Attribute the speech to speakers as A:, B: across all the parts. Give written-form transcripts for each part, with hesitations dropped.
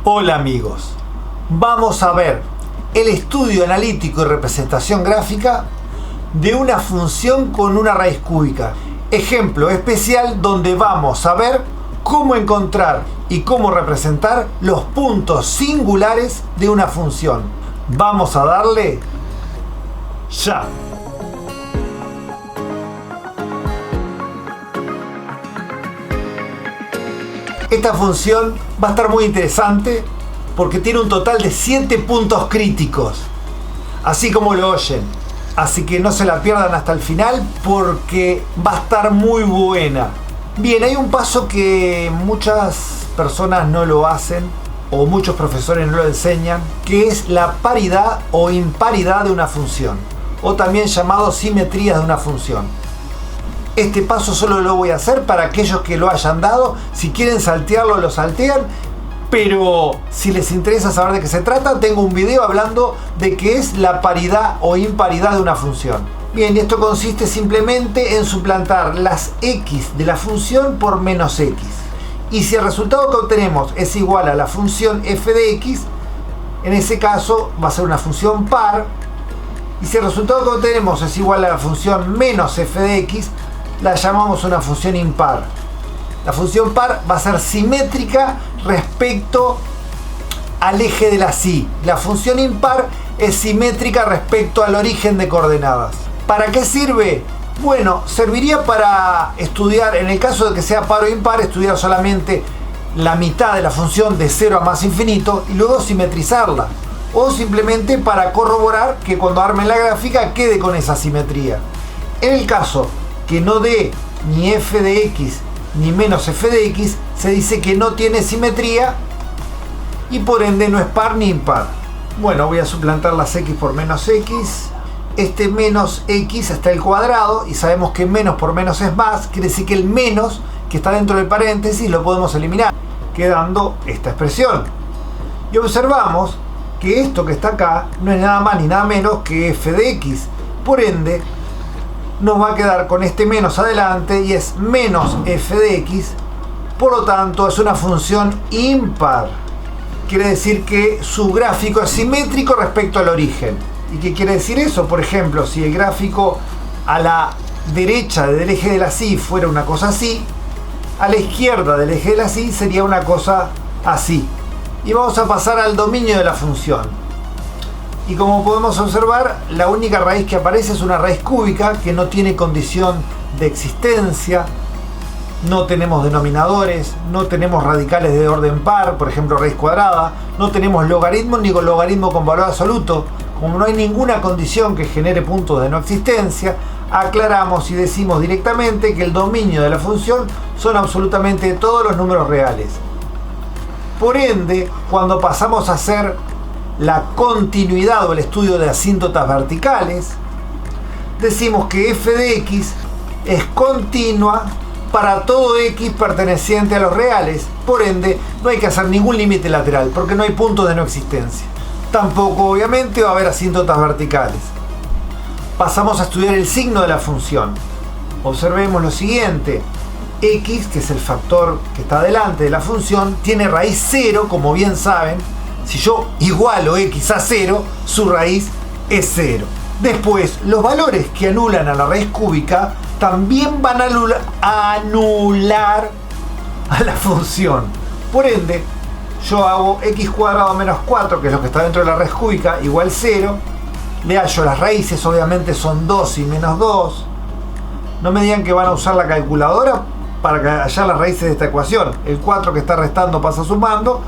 A: Hola amigos, vamos a ver el estudio analítico y representación gráfica de una función con una raíz cúbica. Ejemplo especial donde vamos a ver cómo encontrar y cómo representar los puntos singulares de una función. Vamos a darle ya. Esta función va a estar muy interesante porque tiene un total de 7 puntos críticos, así como lo oyen. Así que no se la pierdan hasta el final porque va a estar muy buena. Bien, hay un paso que muchas personas no lo hacen o muchos profesores no lo enseñan, que es la paridad o imparidad de una función, o también llamado simetría de una función. Este paso solo lo voy a hacer para aquellos que lo hayan dado. Si quieren saltearlo, lo saltean. Pero si les interesa saber de qué se trata, tengo un video hablando de qué es la paridad o imparidad de una función. Bien, esto consiste simplemente en suplantar las x de la función por menos x. Y si el resultado que obtenemos es igual a la función f de x, en ese caso va a ser una función par. Y si el resultado que obtenemos es igual a la función menos f de x, la llamamos una función impar. La función par va a ser simétrica respecto al eje de la y. La función impar es simétrica respecto al origen de coordenadas. ¿Para qué sirve? Bueno, serviría para estudiar, en el caso de que sea par o impar, estudiar solamente la mitad de la función de 0 a más infinito y luego simetrizarla. O simplemente para corroborar que cuando armen la gráfica quede con esa simetría. En el caso que no dé ni f de x ni menos f de x, se dice que no tiene simetría y por ende no es par ni impar. Bueno, voy a suplantar las x por menos x. Este menos x está al cuadrado y sabemos que menos por menos es más. Quiere decir que el menos que está dentro del paréntesis lo podemos eliminar, quedando esta expresión. Y observamos que esto que está acá no es nada más ni nada menos que f de x. Por ende, nos va a quedar con este menos adelante y es menos f de x. Por lo tanto, es una función impar. Quiere decir que su gráfico es simétrico respecto al origen. ¿Y qué quiere decir eso? Por ejemplo, si el gráfico a la derecha del eje de la y fuera una cosa así, a la izquierda del eje de la y sería una cosa así. Y vamos a pasar al dominio de la función. Y como podemos observar, la única raíz que aparece es una raíz cúbica que no tiene condición de existencia. No tenemos denominadores, no tenemos radicales de orden par, por ejemplo raíz cuadrada, no tenemos logaritmo ni logaritmo con valor absoluto. Como no hay ninguna condición que genere puntos de no existencia, aclaramos y decimos directamente que el dominio de la función son absolutamente todos los números reales. Por ende, cuando pasamos a hacer la continuidad o el estudio de asíntotas verticales, decimos que f de x es continua para todo x perteneciente a los reales. Por ende, no hay que hacer ningún límite lateral porque no hay puntos de no existencia. Tampoco, obviamente, va a haber asíntotas verticales. Pasamos a estudiar el signo de la función. Observemos lo siguiente. X, que es el factor que está delante de la función, tiene raíz 0, como bien saben. Si yo igualo x a 0, su raíz es 0. Después, los valores que anulan a la raíz cúbica también van a anular a la función. Por ende, yo hago x cuadrado menos 4, que es lo que está dentro de la raíz cúbica, igual 0. Le hallo las raíces, obviamente son 2 y menos 2. No me digan que van a usar la calculadora para hallar las raíces de esta ecuación. El 4 que está restando pasa sumando.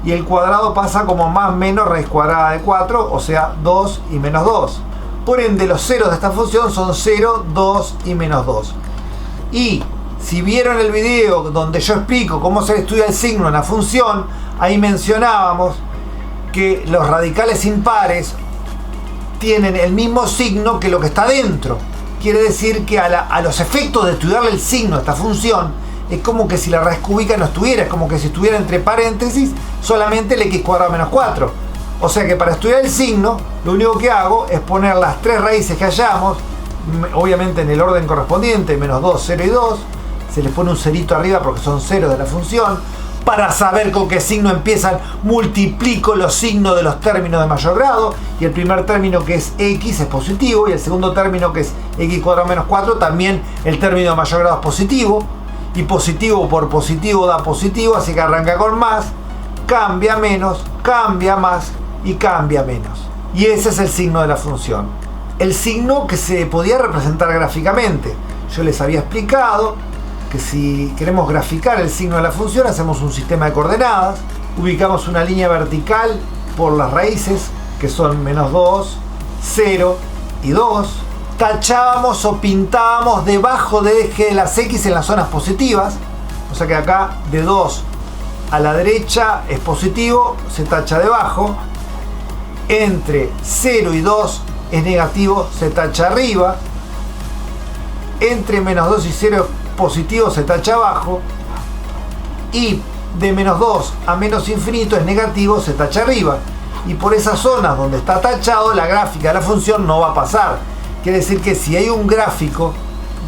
A: Y el cuadrado pasa como más menos raíz cuadrada de 4, o sea 2 y menos 2. Por ende, los ceros de esta función son 0, 2 y menos 2. Y si vieron el video donde yo explico cómo se estudia el signo en la función, ahí mencionábamos que los radicales impares tienen el mismo signo que lo que está dentro. Quiere decir que a los efectos de estudiarle el signo a esta función, es como que si la raíz cúbica no estuviera, es como que si estuviera entre paréntesis solamente el x cuadrado menos 4. O sea que para estudiar el signo, lo único que hago es poner las tres raíces que hallamos, obviamente en el orden correspondiente, menos 2, 0 y 2. Se les pone un cerito arriba porque son ceros de la función. Para saber con qué signo empiezan, multiplico los signos de los términos de mayor grado, y el primer término, que es x, es positivo, y el segundo término, que es x cuadrado menos 4, también el término de mayor grado es positivo, y positivo por positivo da positivo, así que arranca con más, cambia menos, cambia más y cambia menos. Y ese es el signo de la función. El signo que se podía representar gráficamente. Yo les había explicado que si queremos graficar el signo de la función, hacemos un sistema de coordenadas, ubicamos una línea vertical por las raíces, que son -2, 0 y 2. Tachábamos o pintábamos debajo del eje de las X en las zonas positivas, o sea que acá de 2 a la derecha es positivo, se tacha debajo. Entre 0 y 2 es negativo, se tacha arriba. Entre -2 y 0 es positivo, se tacha abajo. Y de -2 a menos infinito es negativo, se tacha arriba. Y por esas zonas donde está tachado, la gráfica de la función no va a pasar. Quiere decir que si hay un gráfico,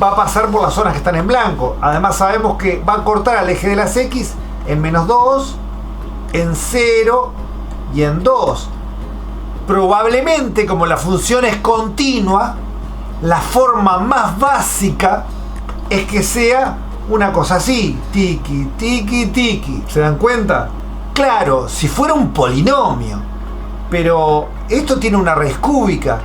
A: va a pasar por las zonas que están en blanco. Además sabemos que va a cortar al eje de las X en -2, en 0 y en 2. Probablemente, como la función es continua, la forma más básica es que sea una cosa así, tiki, tiki, tiki. ¿Se dan cuenta? Claro, si fuera un polinomio, pero esto tiene una raíz cúbica.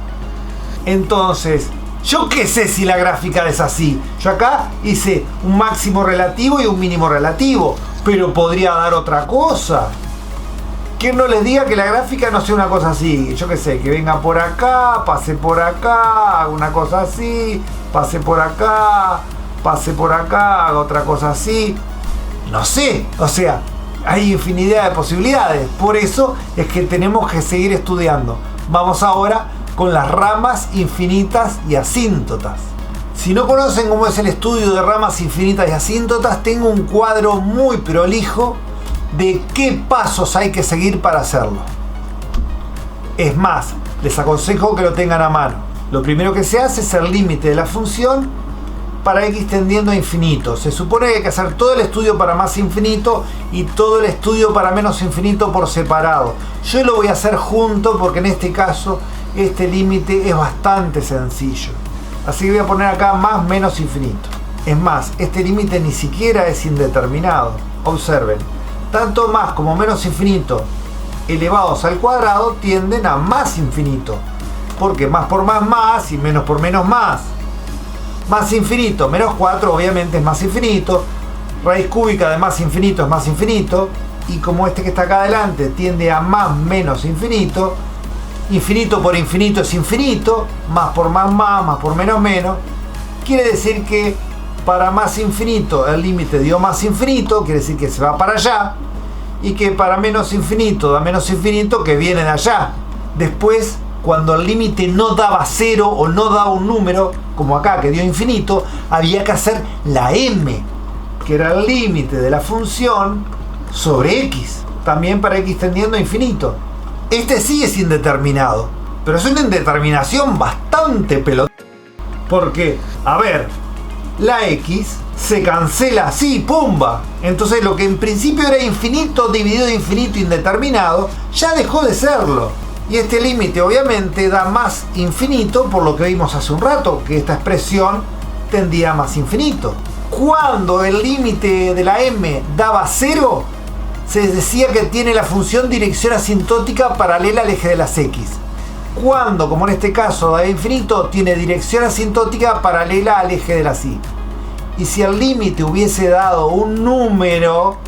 A: Entonces, yo qué sé si la gráfica es así. Yo acá hice un máximo relativo y un mínimo relativo, pero podría dar otra cosa. Que no les diga que la gráfica no sea una cosa así. Yo qué sé, que venga por acá, pase por acá, haga una cosa así, pase por acá, haga otra cosa así. No sé, o sea, hay infinidad de posibilidades. Por eso es que tenemos que seguir estudiando. Vamos ahora con las ramas infinitas y asíntotas. Si no conocen cómo es el estudio de ramas infinitas y asíntotas, tengo un cuadro muy prolijo de qué pasos hay que seguir para hacerlo. Es más, les aconsejo que lo tengan a mano. Lo primero que se hace es el límite de la función para x tendiendo a infinito. Se supone que hay que hacer todo el estudio para más infinito y todo el estudio para menos infinito por separado. Yo lo voy a hacer junto porque en este caso este límite es bastante sencillo. Así que voy a poner acá más menos infinito. Es más, este límite ni siquiera es indeterminado. Observen, tanto más como menos infinito elevados al cuadrado tienden a más infinito. Porque más por más y menos por menos más. Más infinito menos 4 obviamente es más infinito. Raíz cúbica de más infinito es más infinito. Y como este que está acá adelante tiende a más menos infinito, infinito por infinito es infinito, más por más por menos menos. Quiere decir que para más infinito el límite dio más infinito, quiere decir que se va para allá, y que para menos infinito da menos infinito, que viene de allá. Después, cuando el límite no daba 0 o no daba un número, como acá que dio infinito, había que hacer la m, que era el límite de la función sobre x, también para x tendiendo a infinito. Este sí es indeterminado, pero es una indeterminación bastante pelota. Porque, a ver, la x se cancela así, pumba. Entonces lo que en principio era infinito dividido de infinito indeterminado, ya dejó de serlo. Y este límite obviamente da más infinito, por lo que vimos hace un rato, que esta expresión tendía a más infinito. Cuando el límite de la m daba 0, se decía que tiene la función dirección asintótica paralela al eje de las x. Cuando, como en este caso, da infinito, tiene dirección asintótica paralela al eje de las y. Y si el límite hubiese dado un número,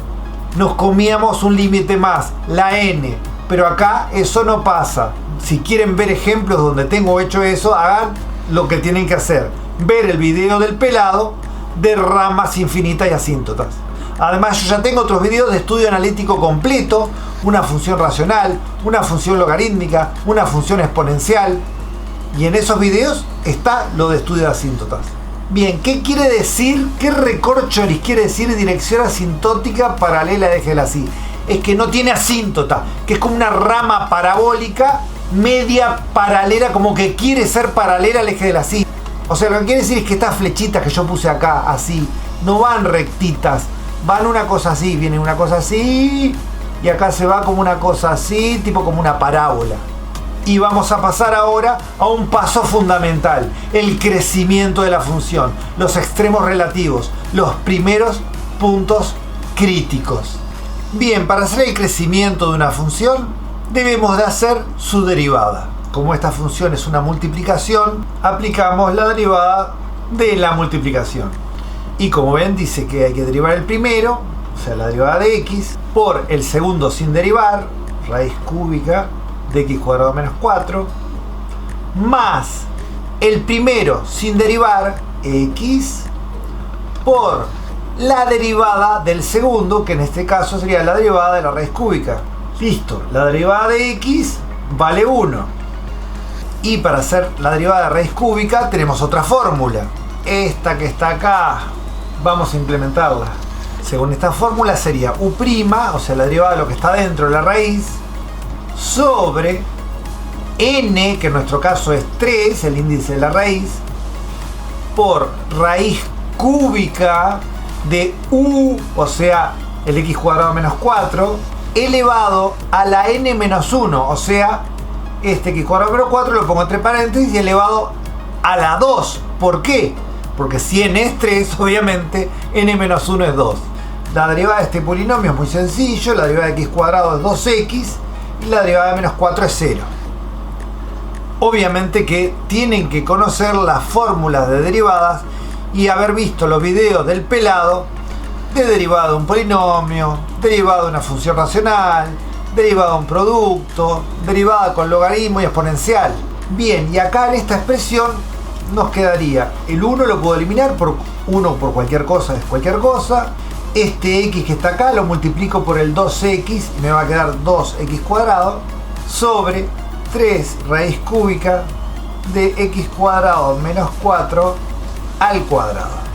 A: nos comíamos un límite más, la n. Pero acá eso no pasa. Si quieren ver ejemplos donde tengo hecho eso, hagan lo que tienen que hacer. Ver el video del pelado de ramas infinitas y asíntotas. Además, yo ya tengo otros videos de estudio analítico completo, una función racional, una función logarítmica, una función exponencial. Y en esos videos está lo de estudio de asíntotas. Bien, ¿qué quiere decir? ¿Qué recorcholis quiere decir dirección asintótica paralela al eje de la y? Es que no tiene asíntota, que es como una rama parabólica media paralela, como que quiere ser paralela al eje de la y. O sea, lo que quiere decir es que estas flechitas que yo puse acá, así, no van rectitas, van una cosa así, viene una cosa así, y acá se va como una cosa así, tipo como una parábola. Y vamos a pasar ahora a un paso fundamental, el crecimiento de la función, los extremos relativos, los primeros puntos críticos. Bien, para hacer el crecimiento de una función, debemos de hacer su derivada. Como esta función es una multiplicación, aplicamos la derivada de la multiplicación. Y como ven, dice que hay que derivar el primero, o sea, la derivada de x, por el segundo sin derivar, raíz cúbica de x cuadrado menos 4, más el primero sin derivar, x, por la derivada del segundo, que en este caso sería la derivada de la raíz cúbica. Listo, la derivada de x vale 1. Y para hacer la derivada de raíz cúbica tenemos otra fórmula. Esta que está acá, vamos a implementarla. Según esta fórmula sería u', o sea, la derivada de lo que está dentro de la raíz, sobre n, que en nuestro caso es 3, el índice de la raíz, por raíz cúbica de u, o sea, el x cuadrado menos 4, elevado a la n menos 1, o sea, este x cuadrado menos 4 lo pongo entre paréntesis y elevado a la 2. ¿Por qué? Porque si n es 3, obviamente n menos 1 es 2. La derivada de este polinomio es muy sencillo, la derivada de x cuadrado es 2x y la derivada de menos 4 es 0. Obviamente que tienen que conocer las fórmulas de derivadas y haber visto los videos del pelado de derivada de un polinomio, derivada de una función racional, derivada de un producto, derivada con logaritmo y exponencial. Bien, y acá en esta expresión nos quedaría el 1, lo puedo eliminar por 1 por cualquier cosa, es cualquier cosa. Este x que está acá lo multiplico por el 2x y me va a quedar 2x cuadrado sobre 3 raíz cúbica de x cuadrado menos 4 al cuadrado.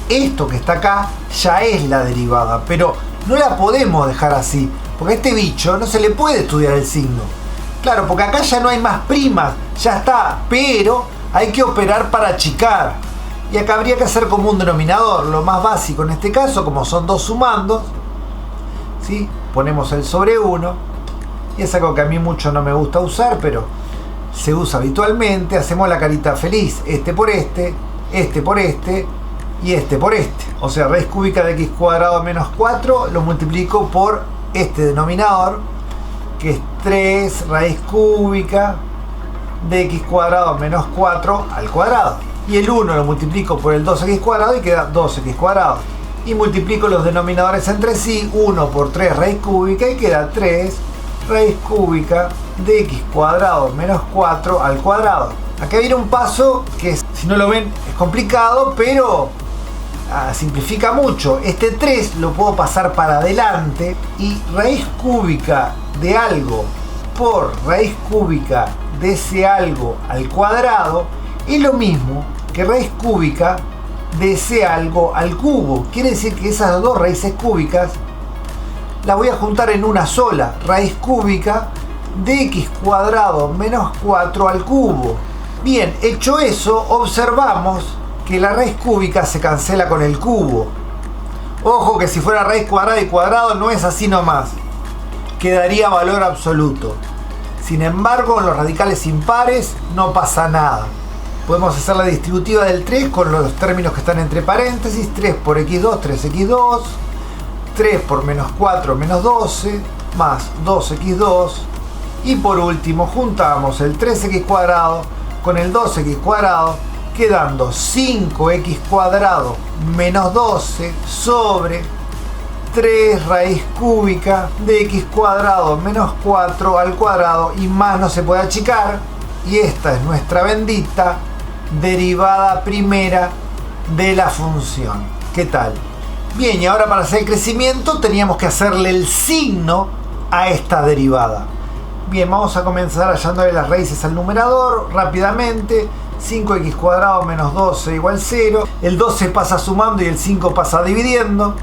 A: Esto que está acá ya es la derivada, pero no la podemos dejar así, porque a este bicho no se le puede estudiar el signo. Claro, porque acá ya no hay más primas, ya está, pero hay que operar para achicar. Y acá habría que hacer como un denominador, lo más básico en este caso, como son dos sumandos, ¿sí? Ponemos el sobre 1, y es algo que a mí mucho no me gusta usar, pero se usa habitualmente. Hacemos la carita feliz, este por este y este por este. O sea, raíz cúbica de x cuadrado menos 4 lo multiplico por este denominador, que es 3 raíz cúbica de x cuadrado menos 4 al cuadrado. Y el 1 lo multiplico por el 2x cuadrado y queda 2x cuadrado. Y multiplico los denominadores entre sí, 1 por 3 raíz cúbica y queda 3 raíz cúbica de x cuadrado menos 4 al cuadrado. Acá viene un paso que, si no lo ven, es complicado, pero simplifica mucho. Este 3 lo puedo pasar para adelante y raíz cúbica de algo por raíz cúbica de ese algo al cuadrado es lo mismo que raíz cúbica de ese algo al cubo. Quiere decir que esas dos raíces cúbicas las voy a juntar en una sola, raíz cúbica de x cuadrado menos 4 al cubo. Bien, hecho eso, observamos que la raíz cúbica se cancela con el cubo. Ojo que si fuera raíz cuadrada y cuadrado no es así nomás, quedaría valor absoluto. Sin embargo, en los radicales impares no pasa nada. Podemos hacer la distributiva del 3 con los términos que están entre paréntesis, 3 por x2, 3x2, 3 por menos 4, menos 12, más 2x2, y por último juntamos el 3x cuadrado con el 2x cuadrado, quedando 5x cuadrado menos 12 sobre 3 raíz cúbica de x cuadrado menos 4 al cuadrado, y más no se puede achicar, y esta es nuestra bendita derivada primera de la función. ¿Qué tal? Bien, y ahora para hacer el crecimiento teníamos que hacerle el signo a esta derivada. Bien, vamos a comenzar hallándole las raíces al numerador rápidamente. 5x cuadrado menos 12 igual 0. El 12 pasa sumando y el 5 pasa dividiendo.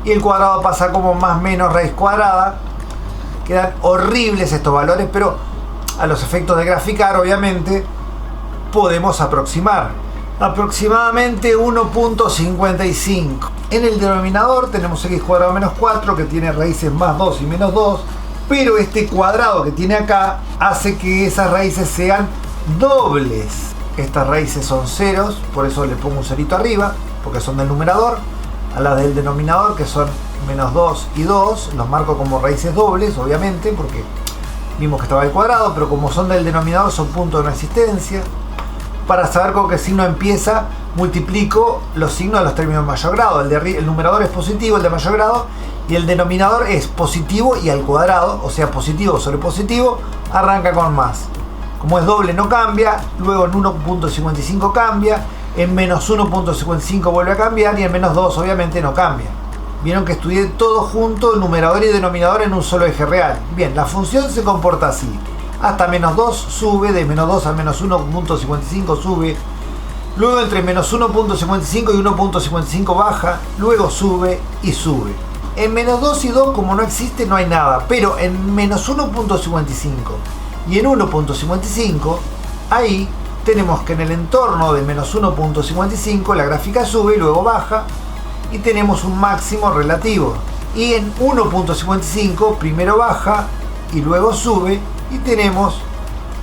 A: Y el cuadrado pasa como más menos raíz cuadrada. Quedan horribles estos valores, pero a los efectos de graficar, obviamente, podemos aproximar. Aproximadamente 1.55. En el denominador tenemos x cuadrado menos 4 que tiene raíces más 2 y menos 2, pero este cuadrado que tiene acá hace que esas raíces sean dobles. Estas raíces son ceros, por eso le pongo un cerito arriba, porque son del numerador. A las del denominador, que son menos 2 y 2, los marco como raíces dobles, obviamente, porque vimos que estaba el cuadrado, pero como son del denominador son puntos de no existencia. Para saber con qué signo empieza, multiplico los signos de los términos de mayor grado. El numerador es positivo, el de mayor grado, y el denominador es positivo y al cuadrado, o sea, positivo sobre positivo, arranca con más. Como es doble no cambia, luego en 1.55 cambia, en menos 1.55 vuelve a cambiar y en menos 2 obviamente no cambia. Vieron que estudié todo junto, numerador y denominador en un solo eje real. Bien, la función se comporta así. Hasta menos 2 sube, de menos 2 a menos 1.55 sube, luego entre menos 1.55 y 1.55 baja, luego sube y sube. En menos 2 y 2 como no existe no hay nada, pero en menos 1.55 y en 1.55 ahí tenemos que en el entorno de menos 1.55 la gráfica sube y luego baja y tenemos un máximo relativo, y en 1.55 primero baja y luego sube y tenemos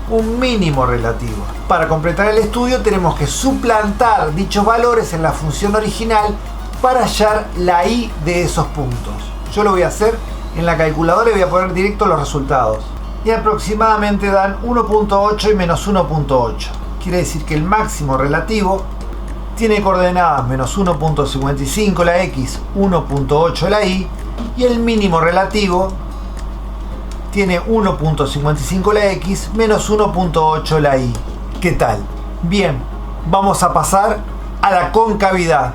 A: un mínimo relativo. Para completar el estudio tenemos que suplantar dichos valores en la función original para hallar la i de esos puntos. Yo lo voy a hacer en la calculadora y voy a poner directo los resultados. Y aproximadamente dan 1.8 y menos 1.8. Quiere decir que el máximo relativo tiene coordenadas menos 1.55 la x, 1.8 la y, y el mínimo relativo tiene 1.55 la x menos 1.8 la y. ¿Qué tal? Bien, vamos a pasar a la concavidad.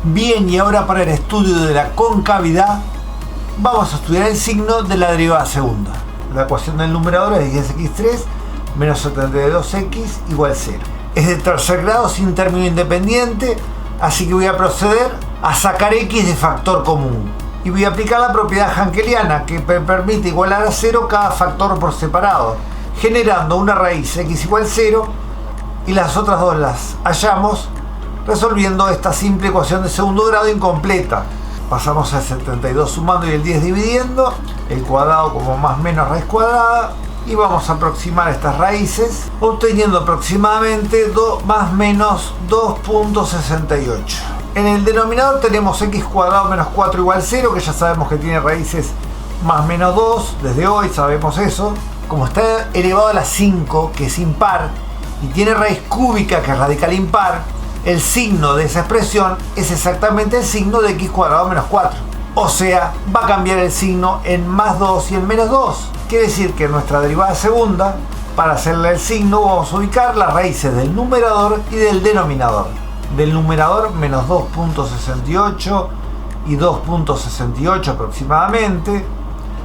A: Bien, y ahora para el estudio de la concavidad vamos a estudiar el signo de la derivada segunda. La ecuación del numerador es 10x3 menos 72x igual 0. Es de tercer grado sin término independiente, así que voy a proceder a sacar x de factor común. Y voy a aplicar la propiedad jankeliana que permite igualar a 0 cada factor por separado, generando una raíz x igual 0 y las otras dos las hallamos resolviendo esta simple ecuación de segundo grado incompleta. Pasamos al 72 sumando y el 10 dividiendo, el cuadrado como más menos raíz cuadrada, y vamos a aproximar estas raíces obteniendo aproximadamente más menos 2.68. En el denominador tenemos x cuadrado menos 4 igual 0, que ya sabemos que tiene raíces más menos 2, desde hoy sabemos eso. Como está elevado a la 5, que es impar, y tiene raíz cúbica, que es radical impar, el signo de esa expresión es exactamente el signo de x cuadrado menos 4. O sea, va a cambiar el signo en más 2 y en menos 2. Quiere decir que en nuestra derivada segunda, para hacerle el signo, vamos a ubicar las raíces del numerador y del denominador. Del numerador menos 2.68 y 2.68 aproximadamente.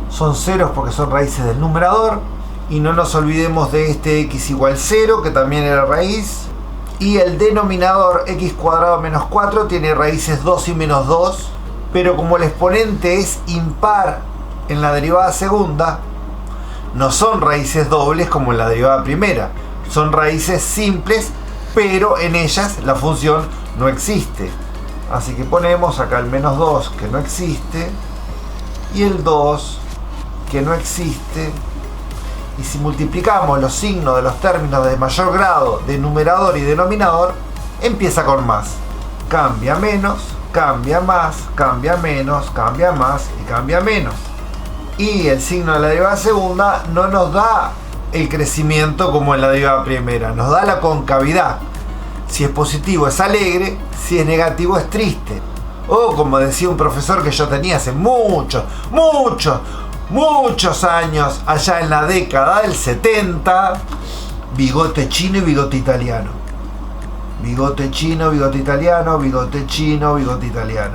A: Son ceros porque son raíces del numerador. Y no nos olvidemos de este x igual 0, que también era raíz. Y el denominador x cuadrado menos 4 tiene raíces 2 y menos 2, pero como el exponente es impar en la derivada segunda, no son raíces dobles como en la derivada primera, son raíces simples, pero en ellas la función no existe. Así que ponemos acá el menos 2 que no existe y el 2 que no existe. Y si multiplicamos los signos de los términos de mayor grado de numerador y denominador, empieza con más. Cambia menos, cambia más, cambia menos, cambia más y cambia menos. Y el signo de la derivada segunda no nos da el crecimiento como en la derivada primera, nos da la concavidad. Si es positivo es alegre, si es negativo es triste. O como decía un profesor que yo tenía hace muchos años, allá en la década del 70, bigote chino y bigote italiano. Bigote chino, bigote italiano, bigote chino, bigote italiano.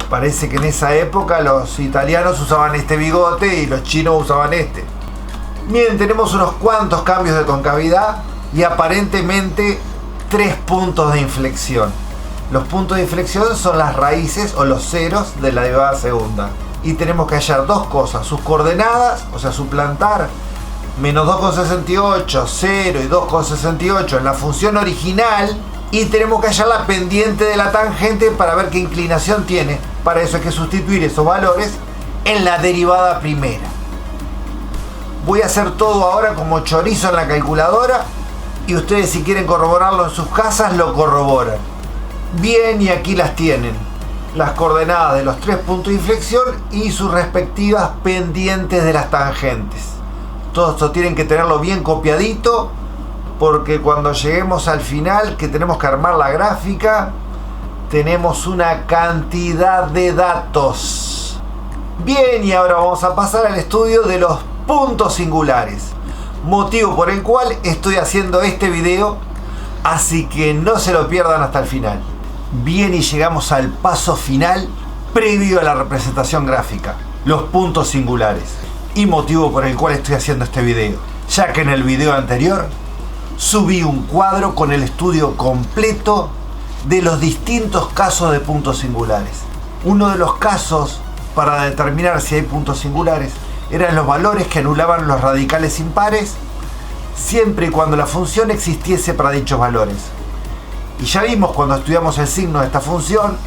A: Parece que en esa época los italianos usaban este bigote y los chinos usaban este. Miren, tenemos unos cuantos cambios de concavidad y aparentemente 3 puntos de inflexión. Los puntos de inflexión son las raíces o los ceros de la derivada segunda. Y tenemos que hallar dos cosas: sus coordenadas, o sea, suplantar menos 2,68, 0 y 2,68 en la función original. Y tenemos que hallar la pendiente de la tangente para ver qué inclinación tiene. Para eso hay que sustituir esos valores en la derivada primera. Voy a hacer todo ahora como chorizo en la calculadora, y ustedes, si quieren corroborarlo en sus casas, lo corroboran. Bien, y aquí las tienen, las coordenadas de los 3 puntos de inflexión y sus respectivas pendientes de las tangentes. Todo esto tienen que tenerlo bien copiadito, porque cuando lleguemos al final, que tenemos que armar la gráfica, tenemos una cantidad de datos. Bien, y ahora vamos a pasar al estudio de los puntos singulares, motivo por el cual estoy haciendo este video, así que no se lo pierdan hasta el final. Bien, y llegamos al paso final previo a la representación gráfica, los puntos singulares, y motivo por el cual estoy haciendo este video, ya que en el video anterior subí un cuadro con el estudio completo de los distintos casos de puntos singulares. Uno de los casos para determinar si hay puntos singulares eran los valores que anulaban los radicales impares, siempre y cuando la función existiese para dichos valores. Y ya vimos cuando estudiamos el signo de esta función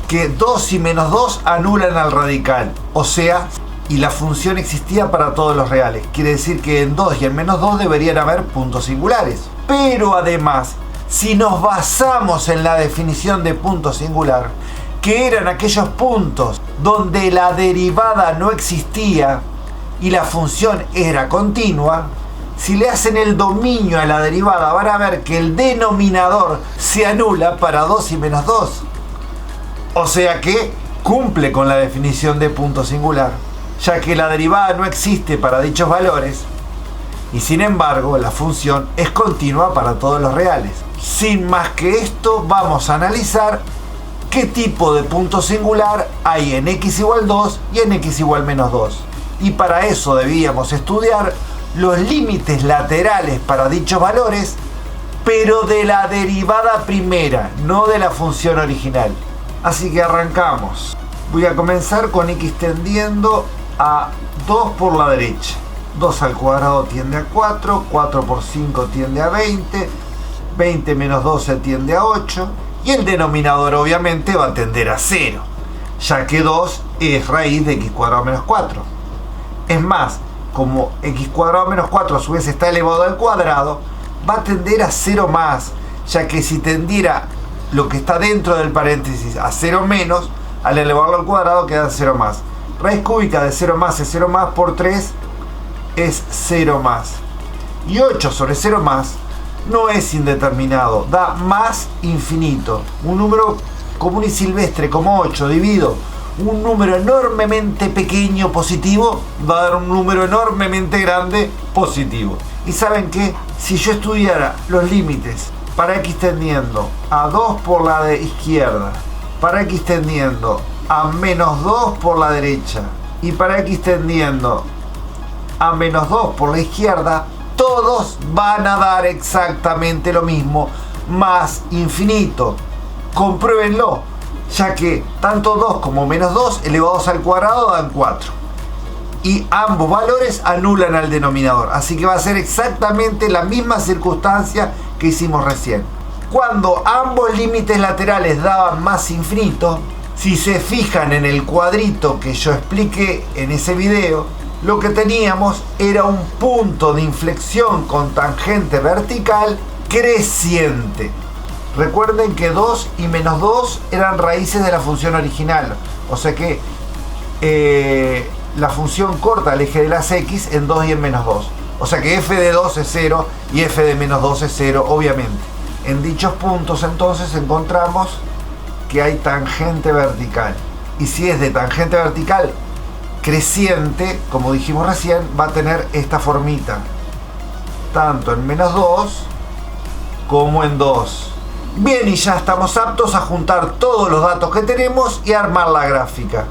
A: que 2 y menos 2 anulan al radical, o sea, y la función existía para todos los reales. Quiere decir que en 2 y en menos 2 deberían haber puntos singulares. Pero además, si nos basamos en la definición de punto singular, que eran aquellos puntos donde la derivada no existía y la función era continua, si le hacen el dominio a la derivada, van a ver que el denominador se anula para 2 y menos 2. O sea que cumple con la definición de punto singular, ya que la derivada no existe para dichos valores y sin embargo la función es continua para todos los reales. Sin más que esto, vamos a analizar qué tipo de punto singular hay en x igual 2 y en x igual menos 2. Y para eso debíamos estudiar los límites laterales para dichos valores, pero de la derivada primera, no de la función original. Así que arrancamos. Voy a comenzar con x tendiendo a 2 por la derecha. 2 al cuadrado tiende a 4, 4 por 5 tiende a 20, 20 menos 12 tiende a 8, y el denominador obviamente va a tender a 0, ya que 2 es raíz de x cuadrado menos 4. Es más, como x cuadrado menos 4 a su vez está elevado al cuadrado, va a tender a 0 más, ya que si tendiera lo que está dentro del paréntesis a 0 menos, al elevarlo al cuadrado queda 0 más. Raíz cúbica de 0 más es 0 más por 3 es 0 más. Y 8 sobre 0 más no es indeterminado, da más infinito. Un número común y silvestre como 8 dividido un número enormemente pequeño positivo va a dar un número enormemente grande positivo. Y saben que si yo estudiara los límites para x tendiendo a 2 por la de izquierda, para x tendiendo a menos 2 por la derecha y para x tendiendo a menos 2 por la izquierda, todos van a dar exactamente lo mismo, más infinito. Compruébenlo, ya que tanto 2 como menos 2 elevados al cuadrado dan 4. Y ambos valores anulan al denominador. Así que va a ser exactamente la misma circunstancia que hicimos recién. Cuando ambos límites laterales daban más infinito, si se fijan en el cuadrito que yo expliqué en ese video, lo que teníamos era un punto de inflexión con tangente vertical creciente. Recuerden que 2 y menos 2 eran raíces de la función original. O sea que la función corta el eje de las x en 2 y en menos 2. O sea que f de 2 es 0 y f de menos 2 es 0, obviamente. En dichos puntos entonces encontramos que hay tangente vertical. Y si es de tangente vertical creciente, como dijimos recién, va a tener esta formita. Tanto en menos 2 como en 2. Bien, y ya estamos aptos a juntar todos los datos que tenemos y armar la gráfica.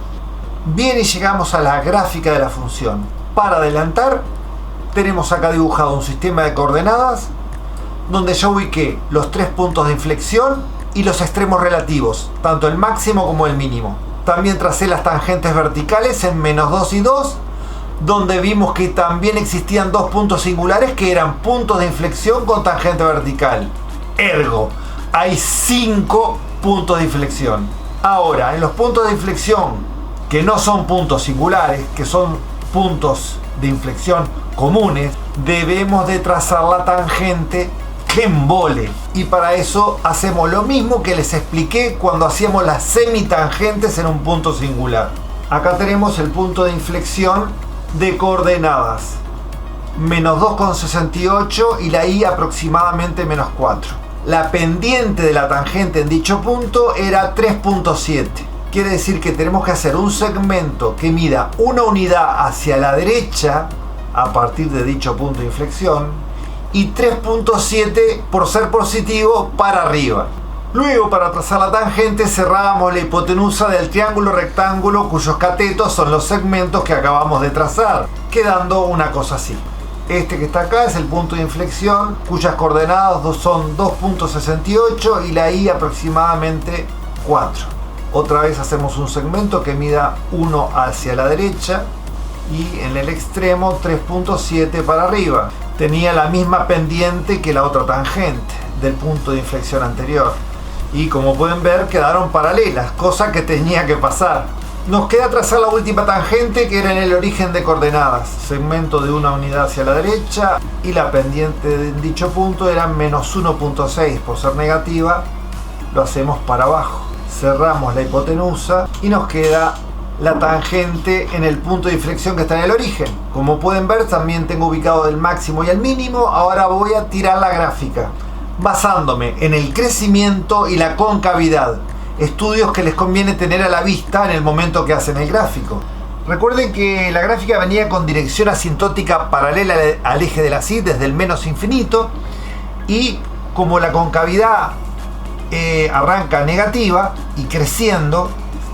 A: Bien, y llegamos a la gráfica de la función. Para adelantar, tenemos acá dibujado un sistema de coordenadas donde yo ubiqué los 3 puntos de inflexión y los extremos relativos, tanto el máximo como el mínimo. También tracé las tangentes verticales en -2 y 2, donde vimos que también existían 2 puntos singulares que eran puntos de inflexión con tangente vertical. Ergo, hay 5 puntos de inflexión. Ahora, en los puntos de inflexión que no son puntos singulares, que son puntos de inflexión comunes, debemos de trazar la tangente que embole. Y para eso hacemos lo mismo que les expliqué cuando hacíamos las semitangentes en un punto singular. Acá tenemos el punto de inflexión de coordenadas -2,68 y la y aproximadamente -4. La pendiente de la tangente en dicho punto era 3,7. Quiere decir que tenemos que hacer un segmento que mida una unidad hacia la derecha a partir de dicho punto de inflexión y 3,7 por ser positivo para arriba. Luego, para trazar la tangente, cerrábamos la hipotenusa del triángulo rectángulo cuyos catetos son los segmentos que acabamos de trazar, quedando una cosa así. Este que está acá es el punto de inflexión cuyas coordenadas son 2,68 y la y aproximadamente 4. Otra vez hacemos un segmento que mida 1 hacia la derecha y en el extremo 3,7 para arriba. Tenía la misma pendiente que la otra tangente del punto de inflexión anterior. Y como pueden ver, quedaron paralelas, cosa que tenía que pasar. Nos queda trazar la última tangente que era en el origen de coordenadas. Segmento de una unidad hacia la derecha y la pendiente de dicho punto era -1,6. Por ser negativa, lo hacemos para abajo. Cerramos la hipotenusa y nos queda la tangente en el punto de inflexión que está en el origen. Como pueden ver, también tengo ubicado el máximo y el mínimo. Ahora voy a tirar la gráfica basándome en el crecimiento y la concavidad, estudios que les conviene tener a la vista en el momento que hacen el gráfico. Recuerden que la gráfica venía con dirección asintótica paralela al eje de la Y desde el menos infinito, y como la concavidad arranca negativa y creciendo,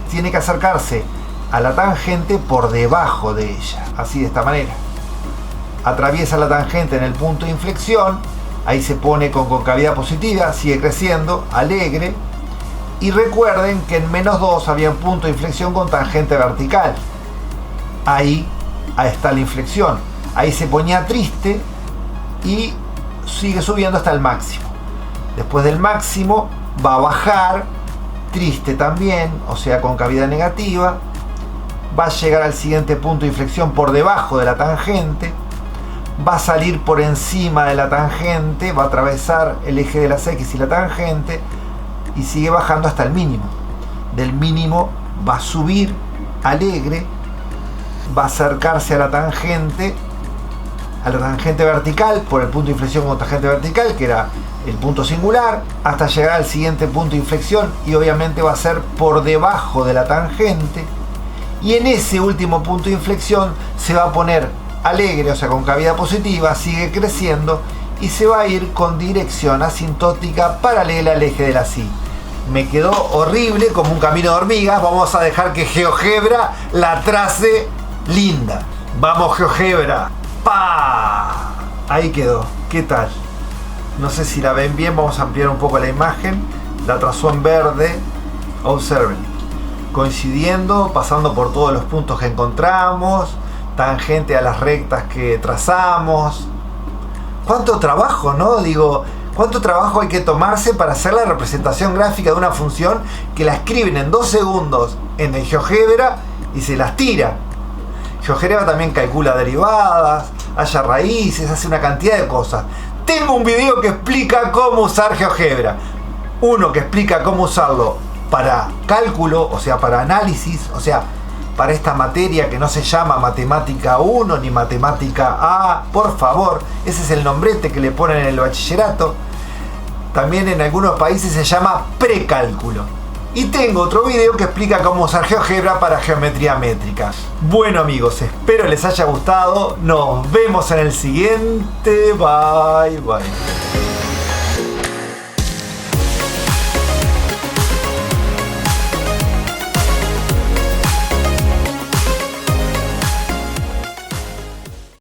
A: tiene que acercarse a la tangente por debajo de ella, así de esta manera. Atraviesa la tangente en el punto de inflexión, ahí se pone con concavidad positiva, sigue creciendo, alegre, y recuerden que en -2 había un punto de inflexión con tangente vertical. Ahí está la inflexión, ahí se ponía triste y sigue subiendo hasta el máximo. Después del máximo va a bajar, triste también, o sea concavidad negativa, va a llegar al siguiente punto de inflexión por debajo de la tangente, va a salir por encima de la tangente, va a atravesar el eje de las X y la tangente y sigue bajando hasta el mínimo. Del mínimo va a subir alegre, va a acercarse a la tangente vertical por el punto de inflexión con tangente vertical, que era el punto singular, hasta llegar al siguiente punto de inflexión y obviamente va a ser por debajo de la tangente. Y en ese último punto de inflexión se va a poner alegre, o sea con cavidad positiva, sigue creciendo y se va a ir con dirección asintótica paralela al eje de la Y. Me quedó horrible como un camino de hormigas. Vamos a dejar que GeoGebra la trace linda. Vamos GeoGebra. ¡Pah! Ahí quedó. ¿Qué tal? No sé si la ven bien, vamos a ampliar un poco la imagen. La trazó en verde. Observen. Coincidiendo, pasando por todos los puntos que encontramos, tangente a las rectas que trazamos. ¿Cuánto trabajo, no? Digo, ¿cuánto trabajo hay que tomarse para hacer la representación gráfica de una función que la escriben en 2 segundos en el GeoGebra y se las tira? GeoGebra también calcula derivadas, halla raíces, hace una cantidad de cosas. Tengo un video que explica cómo usar GeoGebra. Uno que explica cómo usarlo para cálculo, o sea, para análisis, o sea, para esta materia que no se llama matemática 1 ni matemática A, por favor, ese es el nombrete que le ponen en el bachillerato. También en algunos países se llama precálculo. Y tengo otro video que explica cómo usar GeoGebra para geometría métrica. Bueno amigos, espero les haya gustado. Nos vemos en el siguiente. Bye bye.